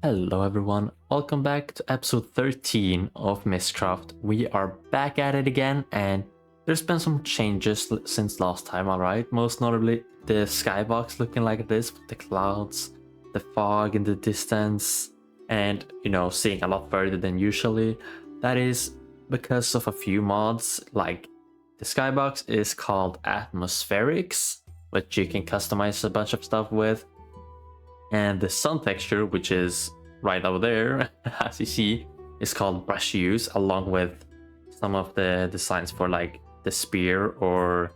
Hello everyone, welcome back to episode 13 of Mistcraft. We are back at it again and there's been some changes since last time, alright? Most notably the skybox looking like this with the clouds, the fog in the distance, and seeing a lot further than usually. That is because of a few mods, like the skybox is called Atmospherics, which you can customize a bunch of stuff with. And the sun texture, which is right over there, as you see, is called brush use, along with some of the designs for like the spear or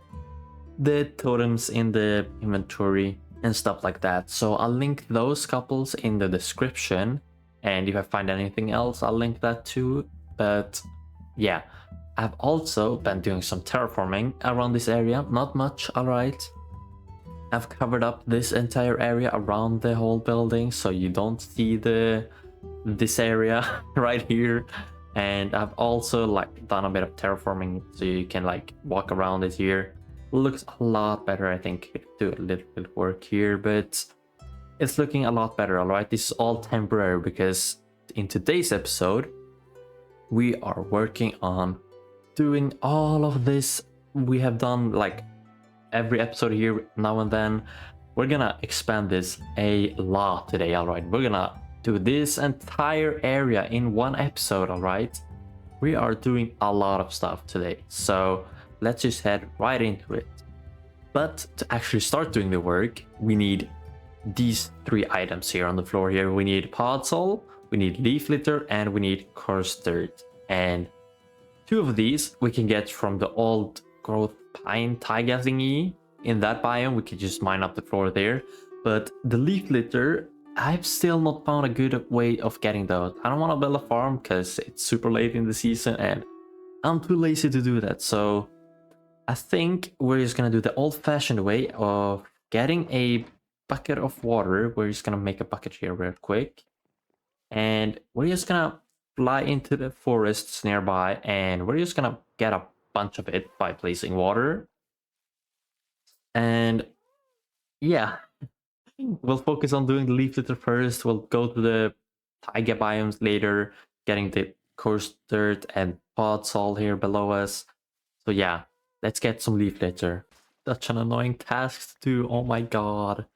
the totems in the inventory and stuff like that. So I'll link those couples in the description, and if I find anything else, I'll link that too. But yeah, I've also been doing some terraforming around this area. Not much, alright. I've covered up this entire area around the whole building, so you don't see this area right here. And I've also like done a bit of terraforming, so you can like walk around it here. Looks a lot better, I think. Do a little bit of work here, but it's looking a lot better. All right, this is all temporary because in today's episode we are working on doing all of this. We have done like every episode here now and then. We're gonna expand this a lot today. All right, we're gonna do this entire area in one episode. All right, we are doing a lot of stuff today, so let's just head right into it. But to actually start doing the work, we need these three items here on the floor here. We need podzol, we need leaf litter, and we need coarse dirt. And two of these we can get from the old growth pine taiga thingy in that biome. We could just mine up the floor there. But the leaf litter, I've still not found a good way of getting those. I don't want to build a farm because it's super late in the season and I'm too lazy to do that. So I think we're just gonna do the old-fashioned way of getting a bucket of water. We're just gonna make a bucket here real quick, and we're just gonna fly into the forests nearby, and we're just gonna get a bunch of it by placing water. And yeah, we'll focus on doing the leaf litter first. We'll go to the taiga biomes later, getting the coarse dirt and podzol here below us. So yeah, let's get some leaf litter. Such an annoying task to do. Oh my god.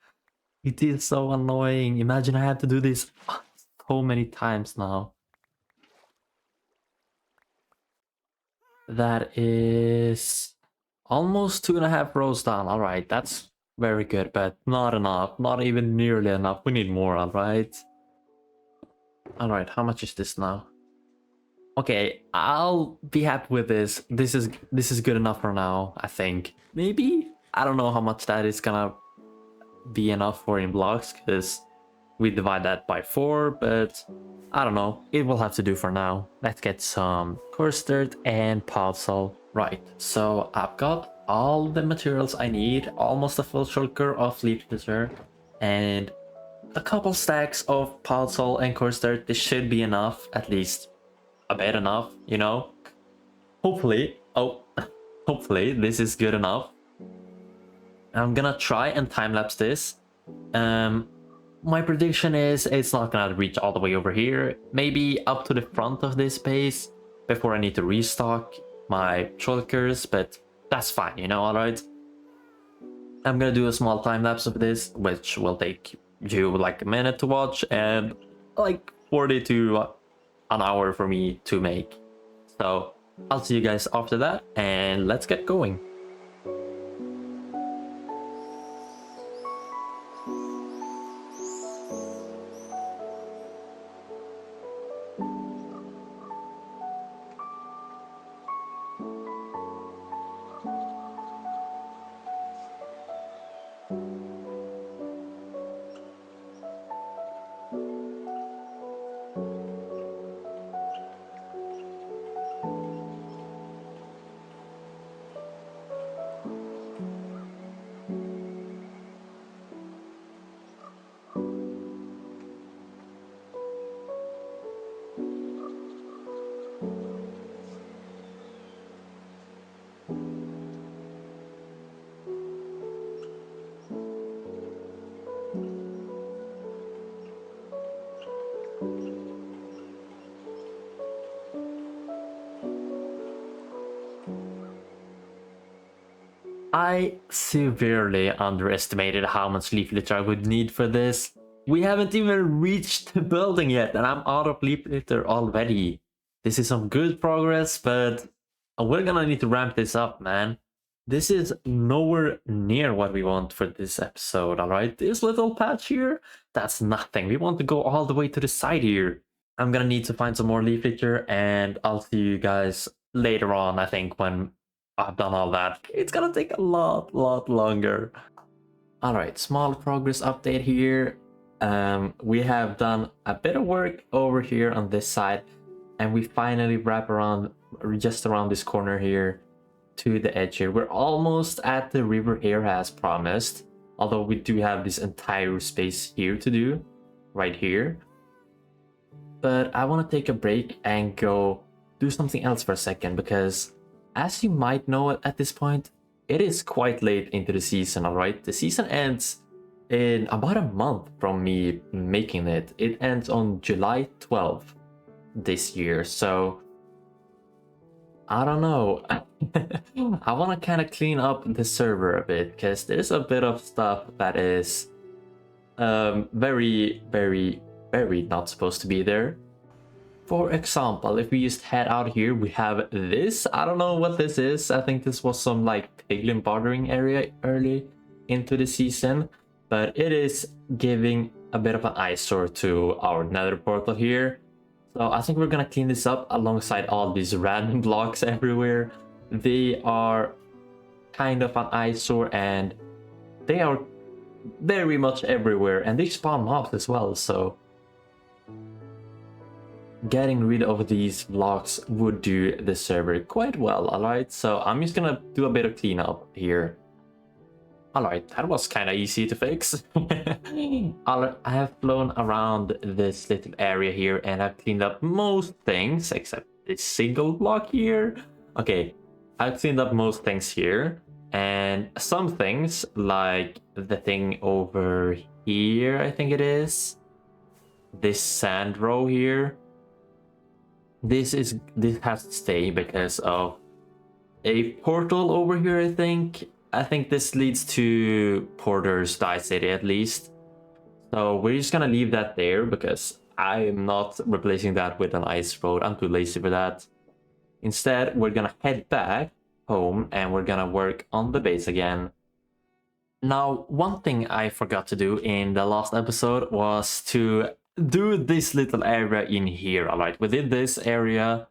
It is so annoying. Imagine I have to do this so many times now. That is almost 2.5 rows down. Alright, that's very good, but not enough. Not even nearly enough. We need more, alright? Alright, how much is this now? Okay, I'll be happy with this. This is good enough for now, I think. Maybe? I don't know how much that is gonna be enough for in blocks, because we divide that by 4, but I don't know. It will have to do for now. Let's get some coarse dirt and podzol. Right, so I've got all the materials I need, almost a full shulker of leaf litter, and a couple stacks of podzol and coarse dirt. This should be enough, at least a bit enough, Hopefully, hopefully this is good enough. I'm gonna try and time-lapse this. My prediction is it's not gonna reach all the way over here, maybe up to the front of this base before I need to restock my shulkers, but that's fine, alright? I'm gonna do a small time-lapse of this, which will take you like a minute to watch and like 40 to an hour for me to make. So I'll see you guys after that, and let's get going. I severely underestimated how much leaf litter I would need for this. We haven't even reached the building yet, and I'm out of leaf litter already. This is some good progress, but we're gonna need to ramp this up, man. This is nowhere near what we want for this episode, alright? This little patch here, that's nothing. We want to go all the way to the side here. I'm gonna need to find some more leaf litter, and I'll see you guys later on, I think, when I've done all that. It's gonna take a lot longer. Alright, small progress update here. We have done a bit of work over here on this side, and we finally wrap around, just around this corner here to the edge here. We're almost at the river here as promised, although we do have this entire space here to do, right here. But I want to take a break and go do something else for a second, because as you might know at this point, it is quite late into the season, alright? The season ends in about a month from me making it. It ends on July 12th this year, so I don't know. I want to kind of clean up the server a bit, because there's a bit of stuff that is very not supposed to be there. For example, if we just head out here, we have this. I don't know what this is. I think this was some like piglin bordering area early into the season, but it is giving a bit of an eyesore to our nether portal here. So I think we're gonna clean this up alongside all these random blocks everywhere. They are kind of an eyesore, and they are very much everywhere, and they spawn mobs as well, so getting rid of these blocks would do the server quite well, alright? So I'm just gonna do a bit of cleanup here. Alright, that was kind of easy to fix. I have flown around this little area here, and I've cleaned up most things except this single block here. Okay, I've cleaned up most things here, and some things like the thing over here, I think it is. This sand row here. This has to stay because of a portal over here, I think. I think this leads to Porter's Die City at least. So we're just gonna leave that there because I am not replacing that with an ice road. I'm too lazy for that. Instead, we're gonna head back home and we're gonna work on the base again. Now, one thing I forgot to do in the last episode was to do this little area in here, alright? Within this area,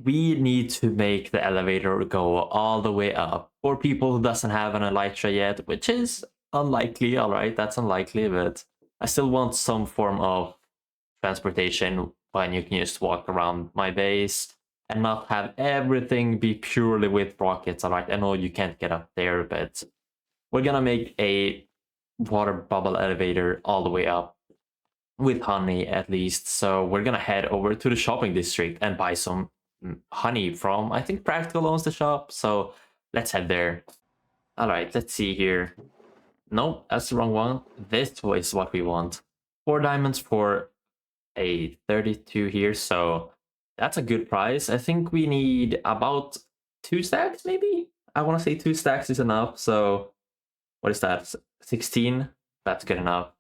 we need to make the elevator go all the way up for people who doesn't have an elytra yet, which is unlikely, alright? That's unlikely, but I still want some form of transportation when you can just walk around my base and not have everything be purely with rockets, alright? I know you can't get up there, but we're gonna make a water bubble elevator all the way up with honey at least. So we're gonna head over to the shopping district and buy some honey from, I think Practical owns the shop, so let's head there. All right, let's see here. Nope, that's the wrong one. This is what we want. 4 diamonds for a 32 here, so that's a good price. I think we need about 2 stacks, maybe? I want to say 2 stacks is enough, so what is that? 16? That's good enough.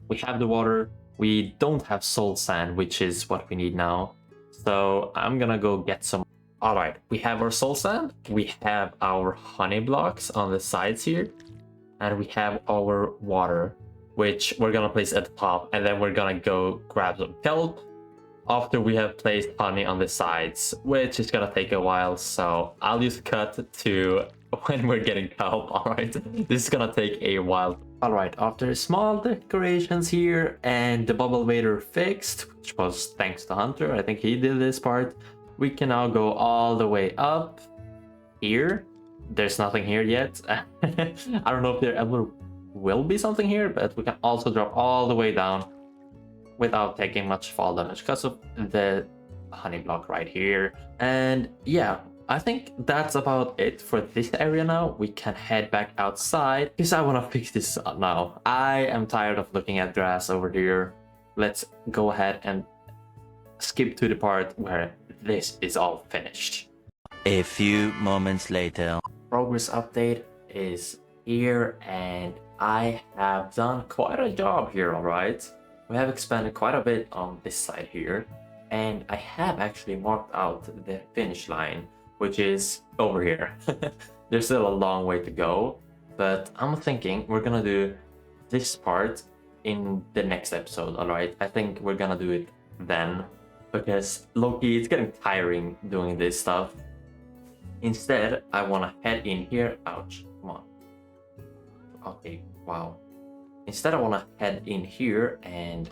We have the water. We don't have soul sand, which is what we need now. So I'm gonna go get some. All right, we have our soul sand. We have our honey blocks on the sides here. And we have our water, which we're gonna place at the top. And then we're gonna go grab some kelp after we have placed honey on the sides, which is gonna take a while. So I'll just cut to when we're getting kelp, all right? This is gonna take a while. All right, after small decorations here and the bubble waiter fixed, which was thanks to Hunter, I think he did this part, we can now go all the way up here. There's nothing here yet. I don't know if there ever will be something here, but we can also drop all the way down without taking much fall damage because of the honey block right here. And yeah, I think that's about it for this area now. We can head back outside because I want to fix this up now. I am tired of looking at grass over here. Let's go ahead and skip to the part where this is all finished. A few moments later. Progress update. is here, and I have done quite a job here, alright? We have expanded quite a bit on this side here, and I have actually marked out the finish line, which is over here. There's still a long way to go, but I'm thinking we're gonna do this part in the next episode, alright? I think we're gonna do it then, because low-key, it's getting tiring doing this stuff. Instead, I wanna head in here. Ouch, come on. Okay, wow. Instead, I wanna head in here and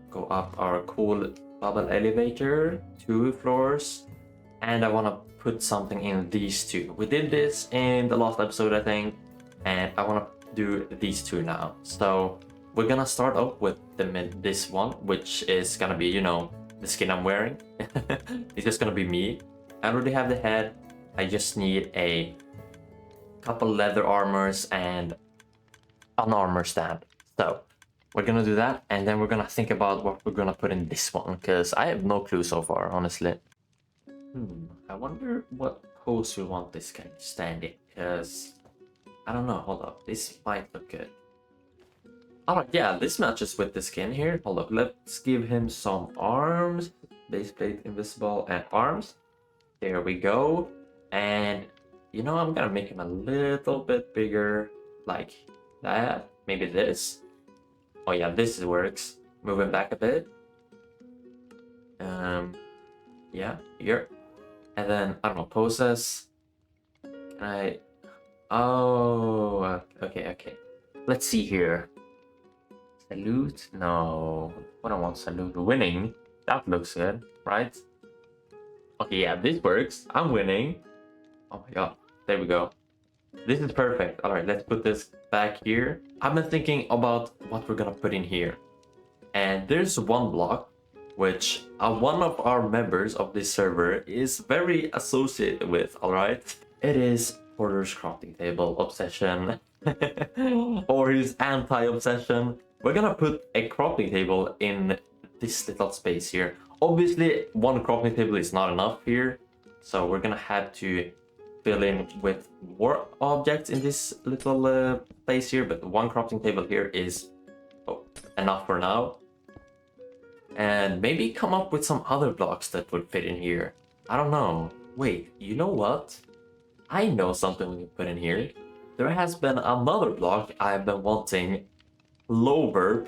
go up our cool bubble elevator, 2 floors, and I wanna put something in these 2. We did this in the last episode, I think, and I wanna do these 2 now. So we're gonna start off with this one, which is gonna be, you know, the skin I'm wearing. It's just gonna be me. I already have the head. I just need a couple leather armors and an armor stand. So we're gonna do that, and then we're gonna think about what we're gonna put in this one, because I have no clue so far, honestly. I wonder what pose we want this guy to stand in, because I don't know. Hold up, this might look good. Alright, yeah, this matches with the skin here. Hold up, let's give him some arms. Base plate, invisible, and arms. There we go. And you know, I'm gonna make him a little bit bigger, like that. Maybe this. Oh yeah, this works. Move him back a bit. Yeah, here. And then, I don't know, poses. Can I... Oh, okay. Let's see here. Salute? No, I don't want salute. Winning? That looks good, right? Okay, yeah, this works. I'm winning. Oh my god, there we go. This is perfect. Alright, let's put this back here. I've been thinking about what we're gonna put in here. And there's one block which one of our members of this server is very associated with, alright? It is Porter's crafting table obsession. Or his anti-obsession. We're gonna put a crafting table in this little space here. Obviously, one crafting table is not enough here, so we're gonna have to fill in with more objects in this little place here, but one crafting table here is enough for now. And maybe come up with some other blocks that would fit in here. I don't know. Wait, you know what? I know something we can put in here. There has been another block I've been wanting Lover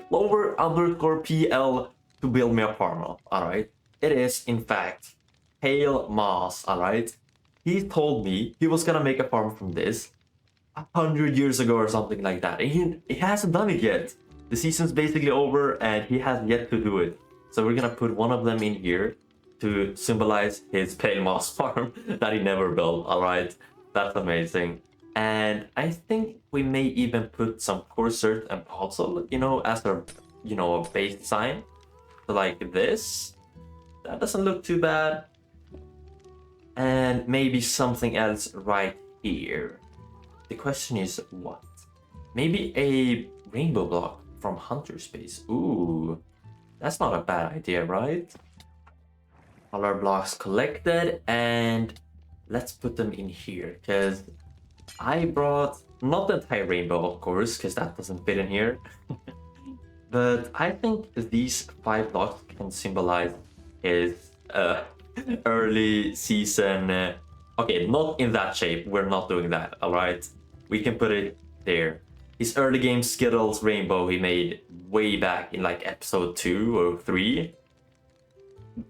underscore PL to build me a farm, alright? It is, in fact, Pale Moss, alright? He told me he was gonna make a farm from this 100 years ago or something like that. And he hasn't done it yet. The season's basically over and he has yet to do it. So we're gonna put one of them in here to symbolize his Pale Moss farm that he never built, alright? That's amazing. And I think we may even put some corset and also, you know, as a, you know, a base design. So like this. That doesn't look too bad. And maybe something else right here. The question is what? Maybe a rainbow block from Hunter Space. Ooh, that's not a bad idea, right? All our blocks collected, and let's put them in here, because I brought not the entire rainbow, of course, because that doesn't fit in here. But I think these 5 blocks can symbolize his early season. Okay, not in that shape. We're not doing that, alright? We can put it there. His early game Skittles rainbow he made way back in like episode 2 or 3.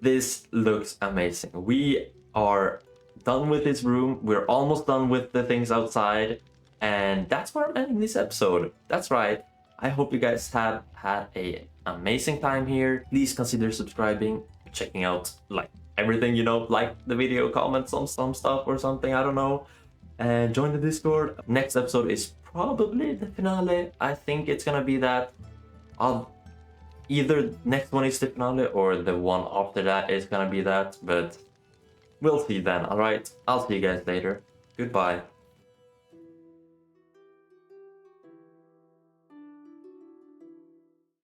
This looks amazing. We are done with this room. We're almost done with the things outside. And that's where I'm ending this episode. That's right. I hope you guys have had an amazing time here. Please consider subscribing, checking out like everything, you know, like the video, comment on some stuff or something, I don't know. And join the Discord. Next episode is probably the finale. I think it's gonna be that. Either next one is the finale or the one after that is gonna be that, but we'll see then, alright? I'll see you guys later. Goodbye.